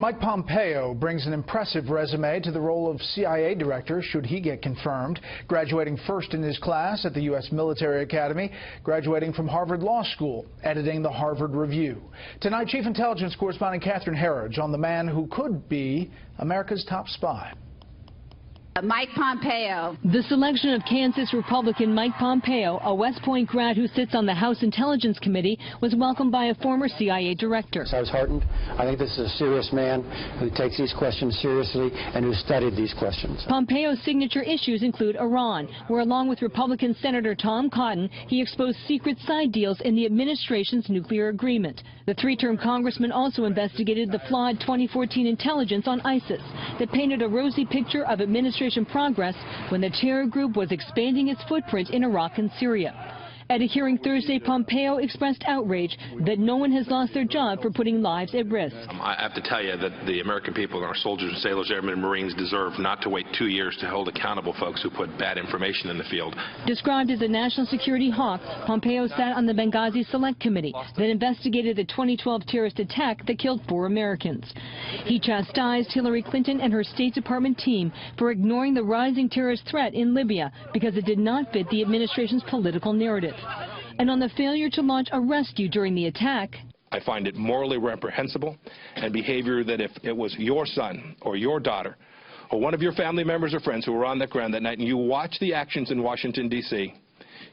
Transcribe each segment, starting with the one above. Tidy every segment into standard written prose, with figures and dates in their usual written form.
Mike Pompeo brings an impressive resume to the role of CIA director should he get confirmed. Graduating first in his class at the U.S. Military Academy, graduating from Harvard Law School, editing the Harvard Review. Tonight, Chief Intelligence Correspondent Catherine Herridge on the man who could be America's top spy. Mike Pompeo. The selection of Kansas Republican Mike Pompeo, a West Point grad who sits on the House Intelligence Committee, was welcomed by a former CIA director. I was heartened. I think this is a serious man who takes these questions seriously and who studied these questions. Pompeo's signature issues include Iran, where along with Republican Senator Tom Cotton, he exposed secret side deals in the administration's nuclear agreement. The three-term congressman also investigated the flawed 2014 intelligence on ISIS that painted a rosy picture of administration progress when the terror group was expanding its footprint in Iraq and Syria. At a hearing Thursday, Pompeo expressed outrage that no one has lost their job for putting lives at risk. I have to tell you that the American people and our soldiers and sailors, airmen and Marines deserve not to wait 2 years to hold accountable folks who put bad information in the field. Described as a national security hawk, Pompeo sat on the Benghazi Select Committee that investigated the 2012 terrorist attack that killed 4 Americans. He chastised Hillary Clinton and her State Department team for ignoring the rising terrorist threat in Libya because it did not fit the administration's political narrative. And on the failure to launch a rescue during the attack, I find it morally reprehensible and behavior that if it was your son or your daughter or one of your family members or friends who were on the ground that night and you watched the actions in Washington, D.C.,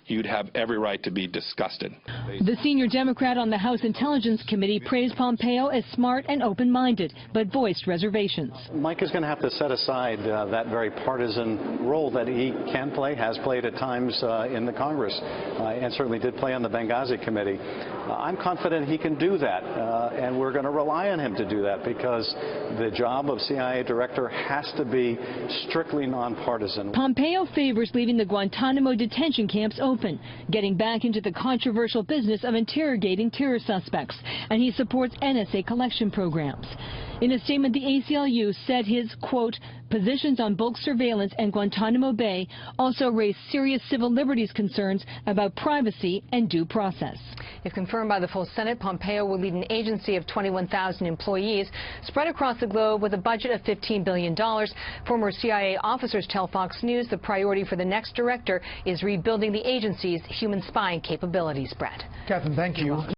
you'd have every right to be disgusted. The senior Democrat on the House Intelligence Committee praised Pompeo as smart and open-minded, but voiced reservations. Mike is going to have to set aside that very partisan role that he can play, has played at times in the Congress, and certainly did play on the Benghazi Committee. I'm confident he can do that, and we're going to rely on him to do that because the job of CIA director has to be strictly nonpartisan. Pompeo favors leaving the Guantanamo detention camps open, getting back into the controversial business of interrogating terror suspects, and he supports NSA collection programs. In a statement, the ACLU said his, quote, positions on bulk surveillance and Guantanamo Bay also raised serious civil liberties concerns about privacy and due process. If confirmed by the full Senate, Pompeo will lead an agency of 21,000 employees spread across the globe with a budget of $15 billion. Former CIA officers tell Fox News the priority for the next director is rebuilding the agency's human spying capabilities. Brett. Catherine, thank you.